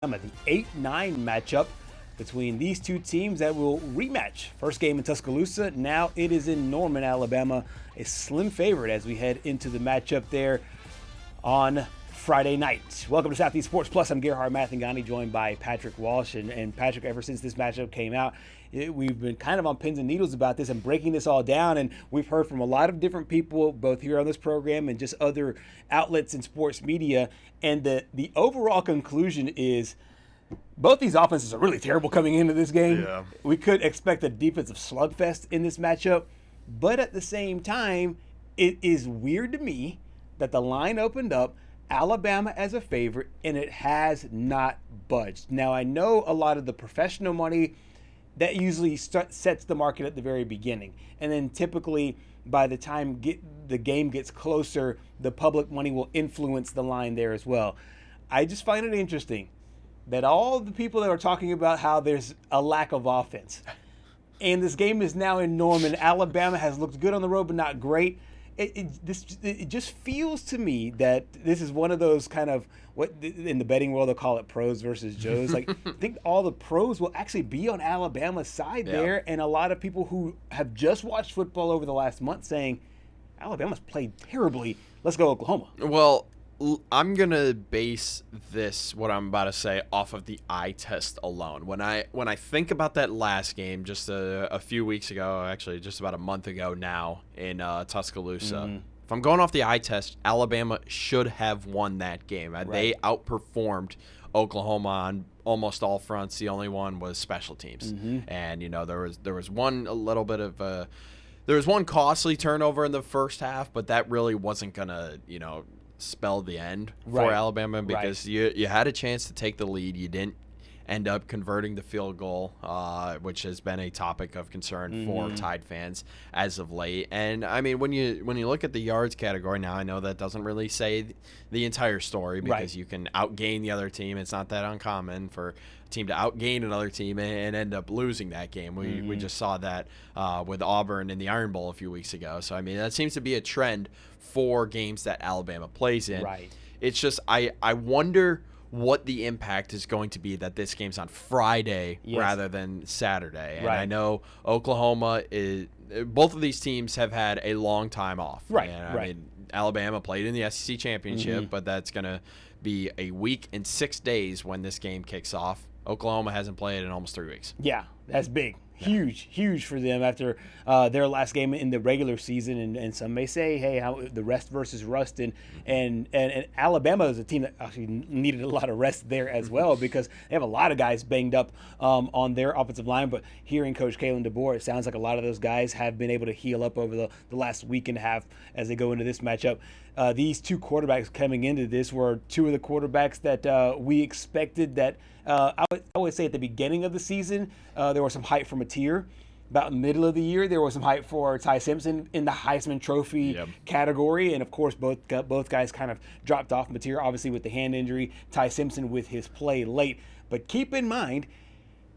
The 8-9 matchup between these two teams that will rematch. First game in Tuscaloosa, now it is in Norman, Alabama. A slim favorite as we head into the matchup there on Friday night. Welcome to Southeast Sports Plus. I'm Gerhard Mathangani, joined by Patrick Walsh. And Patrick, ever since this matchup came out, we've been kind of on pins and needles about this and breaking this all down. And we've heard from a lot of different people, both here on this program and just other outlets in sports media. And the overall conclusion is both these offenses are really terrible coming into this game. Yeah. We could expect a defensive slugfest in this matchup. But at the same time, it is weird to me that the line opened up Alabama as a favorite, and it has not budged. Now, I know a lot of the professional money, that usually sets the market at the very beginning. And then typically, by the time the game gets closer, the public money will influence the line there as well. I just find it interesting that all the people that are talking about how there's a lack of offense, and this game is now in Norman, Alabama has looked good on the road but not great. It just feels to me that this is one of those kind of, what in the betting world they'll call it pros versus Joes. Like, I think all the pros will actually be on Alabama's side there, and a lot of people who have just watched football over the last month saying Alabama's played terribly. Let's go Oklahoma. Well, I'm going to base this, what I'm about to say, off of the eye test alone. When I think about that last game just a few weeks ago, actually just about a month ago now in Tuscaloosa, if I'm going off the eye test, Alabama should have won that game. Right. They outperformed Oklahoma on almost all fronts. The only one was special teams. And, there was one there was one costly turnover in the first half, but that really wasn't going to, spell the end for Alabama because you had a chance to take the lead. You didn't end up converting the field goal, which has been a topic of concern for Tide fans as of late. And I mean, when you look at the yards category now, I know that doesn't really say the entire story because you can outgain the other team. It's not that uncommon for a team to outgain another team and end up losing that game. We just saw that with Auburn in the Iron Bowl a few weeks ago. So I mean, that seems to be a trend for games that Alabama plays in. Right. It's just I wonder what the impact is going to be that this game's on Friday rather than Saturday. And I know Oklahoma both of these teams have had a long time off. Right. And I mean, Alabama played in the SEC championship, but that's going to be a week and 6 days when this game kicks off. Oklahoma hasn't played in almost 3 weeks. Yeah, that's big. Huge for them after their last game in the regular season, and some may say, hey, how the rest versus rust, and Alabama is a team that actually needed a lot of rest there as well because they have a lot of guys banged up on their offensive line. But hearing Coach Kalen DeBoer, it sounds like a lot of those guys have been able to heal up over the last week and a half as they go into this matchup. These two quarterbacks coming into this were two of the quarterbacks that we expected that I would say at the beginning of the season, there was some hype from a tier. About middle of the year, there was some hype for Ty Simpson in the Heisman Trophy category. And, of course, both guys kind of dropped off Mateer, obviously with the hand injury, Ty Simpson with his play late. But keep in mind,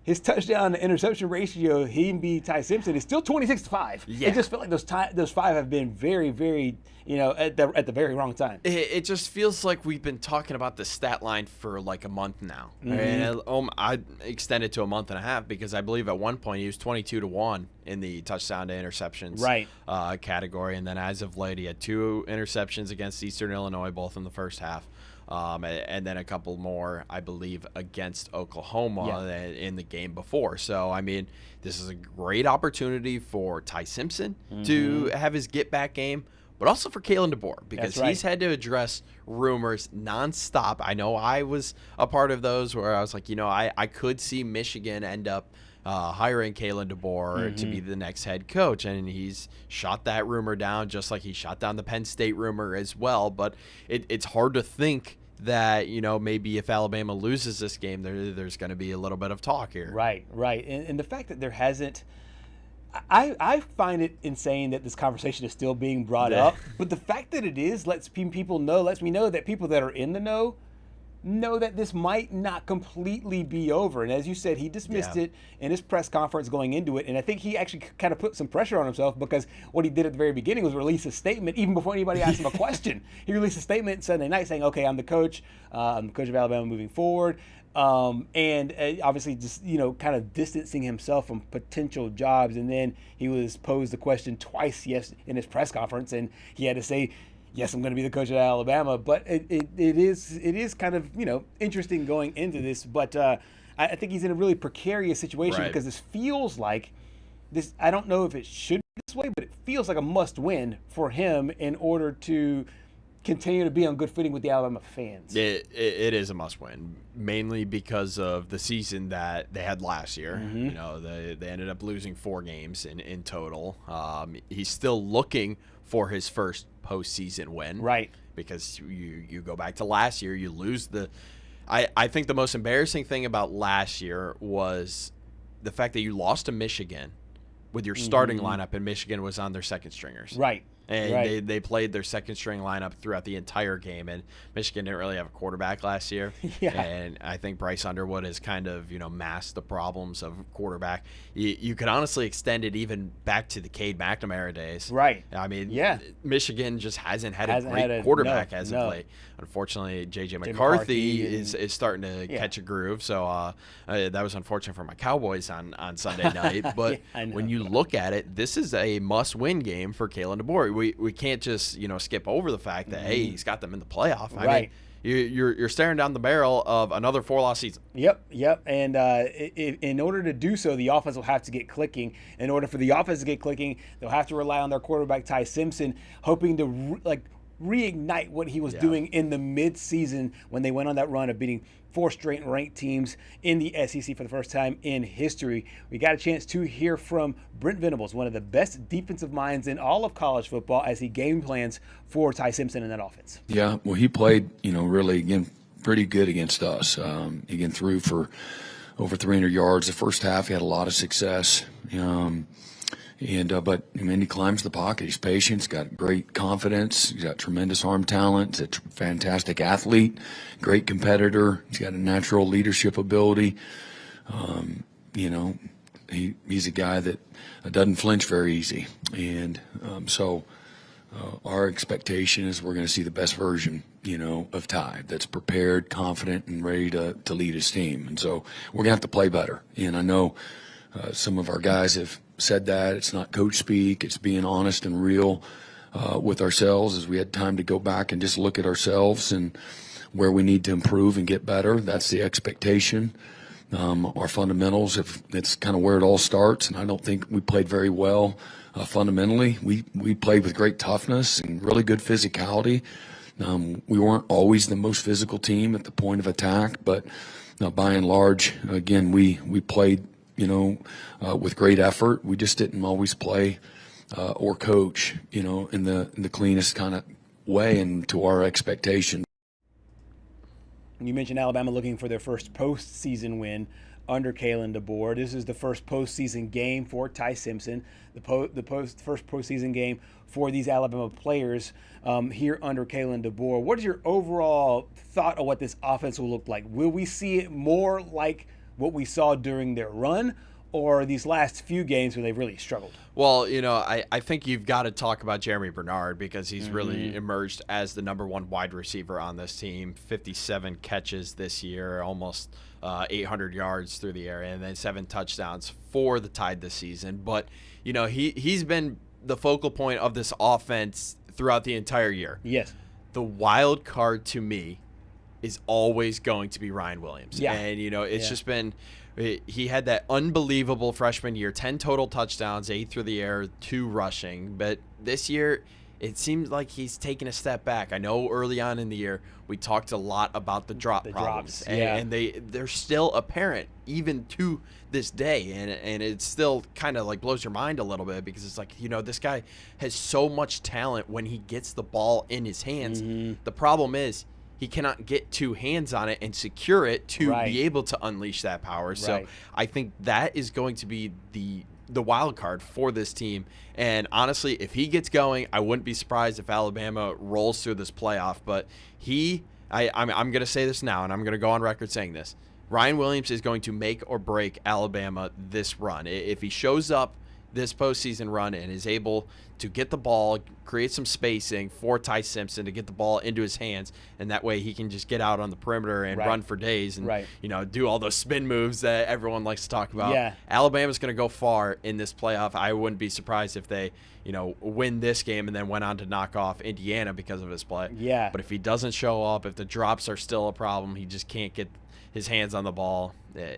his touchdown to interception ratio, he and Ty Simpson, is still 26-5. Yeah. It just felt like those five have been very, very, at the very wrong time. It just feels like we've been talking about the stat line for like a month now. And I extended to a month and a half because I believe at one point he was 22-1 in the touchdown to interceptions category. And then as of late, he had 2 interceptions against Eastern Illinois, both in the first half. And then a couple more, I believe, against Oklahoma in the game before. So, I mean, this is a great opportunity for Ty Simpson to have his get-back game, but also for Kalen DeBoer because he's had to address rumors nonstop. I know I was a part of those where I was like, I could see Michigan end up hiring Kalen DeBoer to be the next head coach, and he's shot that rumor down just like he shot down the Penn State rumor as well. But it's hard to think that, maybe if Alabama loses this game, there's going to be a little bit of talk here. Right. And the fact that there hasn't – I find it insane that this conversation is still being brought up. But the fact that it is lets me know that people that are in the know that this might not completely be over. And as you said, he dismissed it in his press conference going into it. And I think he actually kind of put some pressure on himself because what he did at the very beginning was release a statement even before anybody asked him a question. He released a statement Sunday night saying, okay, I'm the coach of Alabama moving forward. And obviously just, kind of distancing himself from potential jobs. And then he was posed the question twice in his press conference, and he had to say, yes, I'm going to be the coach at Alabama. But it is kind of, interesting going into this. But I think he's in a really precarious situation because this feels like this. I don't know if it should be this way, but it feels like a must win for him in order to continue to be on good footing with the Alabama fans. It is a must-win, mainly because of the season that they had last year. Mm-hmm. They ended up losing 4 games in total. He's still looking for his first postseason win, right? Because you go back to last year, you lose the. I think the most embarrassing thing about last year was the fact that you lost to Michigan with your starting lineup, and Michigan was on their second stringers, right? And they played their second string lineup throughout the entire game, and Michigan didn't really have a quarterback last year. And I think Bryce Underwood has kind of masked the problems of quarterback. You could honestly extend it even back to the Cade McNamara days. Right. I mean, Michigan just hasn't had a great quarterback as of late. Unfortunately, J.J. McCarthy is starting to catch a groove. So that was unfortunate for my Cowboys on Sunday night. But when you look at it, this is a must-win game for Kalen DeBoer. We can't just skip over the fact that hey, he's got them in the playoff. I mean, you're staring down the barrel of another 4-loss season. Yep. And in order to do so, the offense will have to get clicking. In order for the offense to get clicking, they'll have to rely on their quarterback Ty Simpson, hoping to reignite what he was doing in the mid-season when they went on that run of beating 4 straight ranked teams in the SEC for the first time in history. We got a chance to hear from Brent Venables, one of the best defensive minds in all of college football, as he game plans for Ty Simpson in that offense. Yeah, well, he played, really, again, pretty good against us. Again, threw for over 300 yards the first half. He had a lot of success. But he climbs the pocket. He's patient. He's got great confidence. He's got tremendous arm talent. He's a fantastic athlete, great competitor. He's got a natural leadership ability. He's a guy that doesn't flinch very easy. And so our expectation is we're going to see the best version, of Ty, that's prepared, confident, and ready to lead his team. And so we're going to have to play better. And I know some of our guys have said that. It's not coach speak. It's being honest and real with ourselves, as we had time to go back and just look at ourselves and where we need to improve and get better. That's the expectation. Our fundamentals, that's kind of where it all starts, and I don't think we played very well fundamentally. We played with great toughness and really good physicality. We weren't always the most physical team at the point of attack, but by and large, again, we played with great effort. We just didn't always play or coach, in the cleanest kind of way and to our expectation. You mentioned Alabama looking for their first postseason win under Kalen DeBoer. This is the first postseason game for Ty Simpson, first postseason game for these Alabama players here under Kalen DeBoer. What is your overall thought of what this offense will look like? Will we see it more like what we saw during their run, or these last few games where they've really struggled? Well, I think you've got to talk about Jeremy Bernard, because he's really emerged as the number 1 wide receiver on this team. 57 catches this year, almost 800 yards through the air, and then 7 touchdowns for the Tide this season. But, he's been the focal point of this offense throughout the entire year. Yes. The wild card to me is always going to be Ryan Williams. Yeah. And, it's just been – he had that unbelievable freshman year, 10 total touchdowns, 8 through the air, 2 rushing. But this year, it seems like he's taken a step back. I know early on in the year, we talked a lot about the drop problems. And they're still apparent even to this day. And it still kind of blows your mind a little bit, because it's this guy has so much talent when he gets the ball in his hands. The problem is, he cannot get 2 hands on it and secure it to be able to unleash that power. So I think that is going to be the wild card for this team. And honestly, if he gets going, I wouldn't be surprised if Alabama rolls through this playoff. But I'm going to say this now, and I'm going to go on record saying this. Ryan Williams is going to make or break Alabama this run. If he shows up this postseason run and is able to get the ball, create some spacing for Ty Simpson to get the ball into his hands, and that way he can just get out on the perimeter and run for days and do all those spin moves that everyone likes to talk about. Yeah. Alabama's going to go far in this playoff. I wouldn't be surprised if they win this game and then went on to knock off Indiana because of his play. Yeah. But if he doesn't show up, if the drops are still a problem, he just can't get his hands on the ball,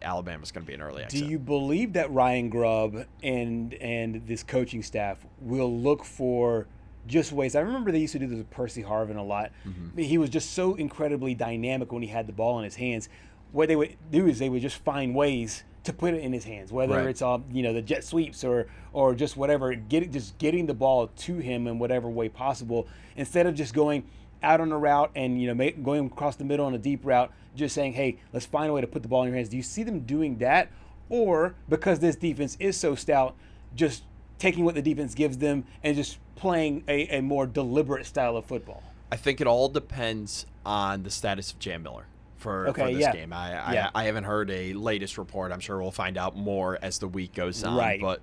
Alabama's going to be an early exit. Do you believe that Ryan Grubb and this coaching staff will look for just ways? I remember they used to do this with Percy Harvin a lot. Mm-hmm. He was just so incredibly dynamic when he had the ball in his hands. What they would do is they would just find ways to put it in his hands, whether it's the jet sweeps or just whatever, getting the ball to him in whatever way possible, instead of just going out on a route and going across the middle on a deep route, just saying, hey, let's find a way to put the ball in your hands. Do you see them doing that? Or because this defense is so stout, just taking what the defense gives them and just playing a more deliberate style of football? I think it all depends on the status of Jam Miller for this game. I haven't heard a latest report. I'm sure we'll find out more as the week goes on. Right. But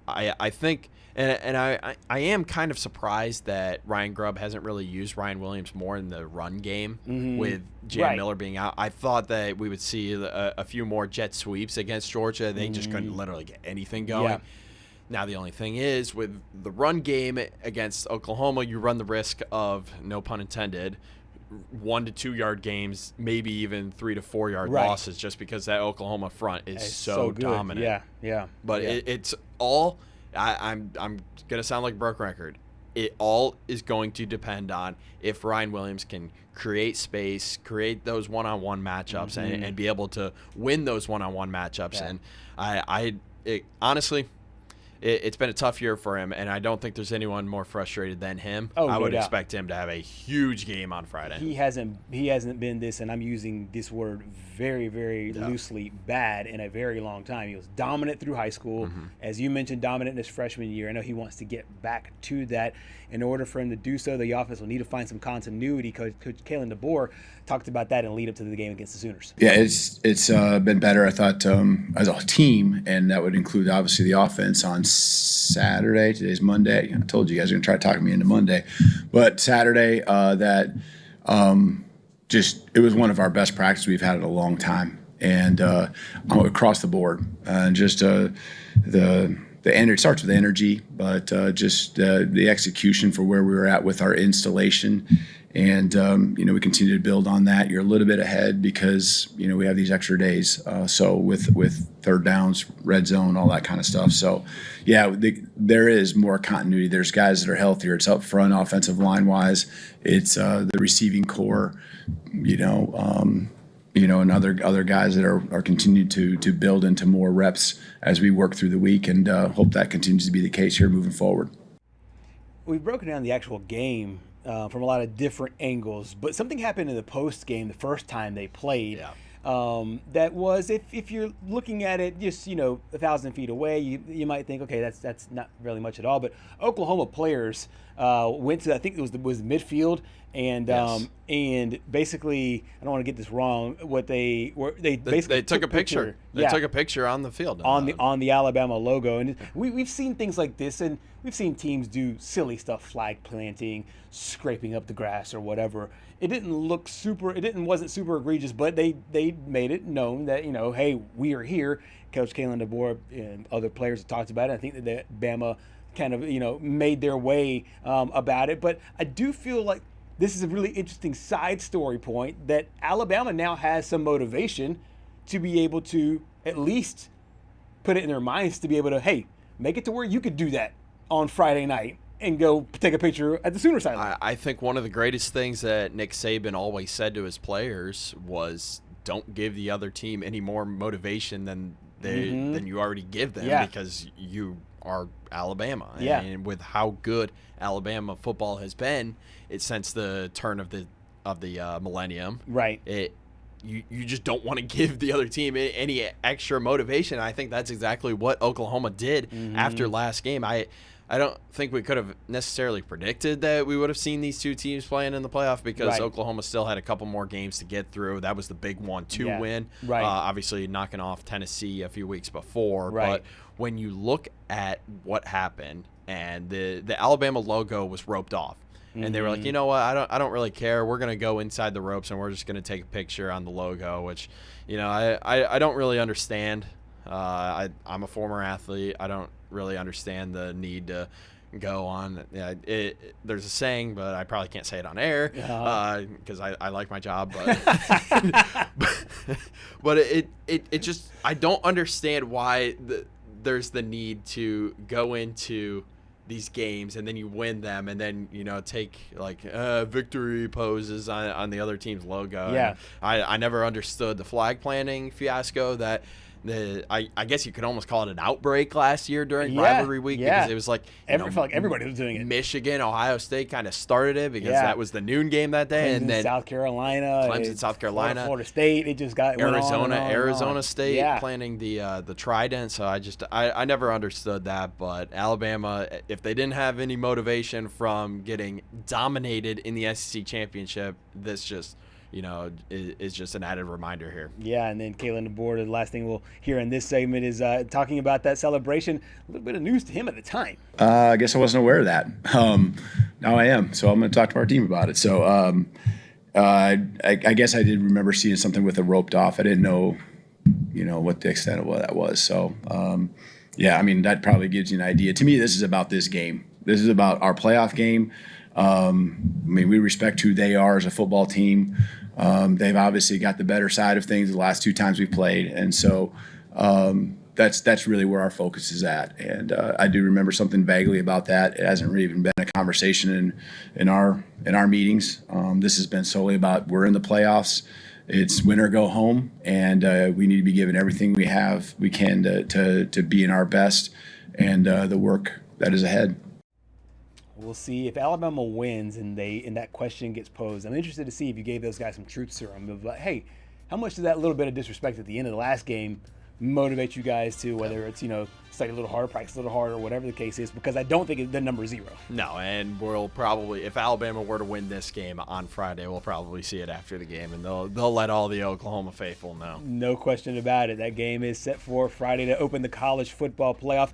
I think and I am kind of surprised that Ryan Grubb hasn't really used Ryan Williams more in the run game with Jam Miller being out. I thought that we would see a few more jet sweeps against Georgia. They just couldn't literally get anything going. Yeah. Now, the only thing is, with the run game against Oklahoma, you run the risk of, no pun intended, 1 to 2 yard games, maybe even 3 to 4 yard losses, just because that Oklahoma front is so dominant. Yeah. But it's all. I'm gonna sound like a broken record. It all is going to depend on if Ryan Williams can create space, create those one-on-one matchups, and be able to win those one-on-one matchups. Yeah. And honestly, it's been a tough year for him, and I don't think there's anyone more frustrated than him. I would expect him to have a huge game on Friday. He hasn't been this, and I'm using this word very, very loosely, bad in a very long time. He was dominant through high school. As you mentioned, dominant in his freshman year. I know he wants to get back to that. In order for him to do so, the offense will need to find some continuity. Coach Kalen DeBoer talked about that in lead up to the game against the Sooners. Yeah, it's been better, I thought, as a team, and that would include obviously the offense on Saturday. Today's Monday. I told you guys were going to try to talk me into Monday. But Saturday, it was one of our best practices we've had in a long time. And across the board, the energy starts with energy, but just the execution for where we were at with our installation. And, we continue to build on that. You're a little bit ahead because, we have these extra days. So with third downs, red zone, all that kind of stuff. So, yeah, there is more continuity. There's guys that are healthier. It's up front, offensive line-wise. It's the receiving core, and other guys that are continuing to build into more reps as we work through the week, and hope that continues to be the case here moving forward. We've broken down the actual game from a lot of different angles, but something happened in the post game the first time they played. Yeah. That was, if you're looking at it just 1,000 feet away, you might think, okay, that's not really much at all. But Oklahoma players went to, I think it was midfield, and and basically, I don't want to get this wrong. What they basically took a picture. They took a picture on the field on the Alabama logo, and we've seen things like this, and we've seen teams do silly stuff, flag planting, scraping up the grass, or whatever. It wasn't super egregious, but they made it known that hey, we are here. Coach Kalen DeBoer and other players have talked about it. I think that Bama kind of made their way about it, but I do feel like this is a really interesting side story point that Alabama now has some motivation to be able to at least put it in their minds to be able to, hey, make it to where you could do that on Friday night and go take a picture at the Sooner sideline. I think one of the greatest things that Nick Saban always said to his players was, don't give the other team any more motivation than you already give them, because you are Alabama. Yeah. And with how good Alabama football has been since the turn of the millennium, right? You just don't want to give the other team any extra motivation. I think that's exactly what Oklahoma did after last game. I I don't think we could have necessarily predicted that we would have seen these two teams playing in the playoff because Oklahoma still had a couple more games to get through. That was the big 1-2 win. Obviously knocking off Tennessee a few weeks before. But when you look at what happened and the Alabama logo was roped off. And they were like, you know what? I don't really care. We're gonna go inside the ropes and we're just gonna take a picture on the logo, which, I don't really understand. I'm a former athlete. I don't really understand the need to go on. There's a saying, but I probably can't say it on air because I like my job. But it just, I don't understand why there's the need to go into these games and then you win them and then take victory poses on the other team's logo. And I never understood the flag planting fiasco that I guess you could almost call it an outbreak last year during rivalry week because it was like felt like everybody was doing it. Michigan, Ohio State kind of started it because that was the noon game that day, Clemson, and then South Carolina, Florida State. It just got Arizona State planning the Trident. So I never understood that, but Alabama, if they didn't have any motivation from getting dominated in the SEC championship, this just is just an added reminder here. Yeah, and then Kalen DeBoer, the last thing we'll hear in this segment is talking about that celebration. A little bit of news to him at the time. I guess I wasn't aware of that. Now I am, so I'm going to talk to our team about it. So I guess I did remember seeing something with it roped off. I didn't know, what the extent of what that was. So, that probably gives you an idea. To me, this is about this game. This is about our playoff game. We respect who they are as a football team. They've obviously got the better side of things the last two times we played, and so that's really where our focus is at. And I do remember something vaguely about that. It hasn't really even been a conversation in our meetings. This has been solely about we're in the playoffs. It's win or go home, and we need to be given everything we can to be in our best and the work that is ahead. We'll see if Alabama wins and that question gets posed. I'm interested to see if you gave those guys some truth serum of like, hey, how much did that little bit of disrespect at the end of the last game motivate you guys to, whether it's study a little harder, practice a little harder, whatever the case is, because I don't think the number is 0. No, and we'll probably, if Alabama were to win this game on Friday, we'll probably see it after the game, and they'll let all the Oklahoma faithful know. No question about it. That game is set for Friday to open the college football playoff.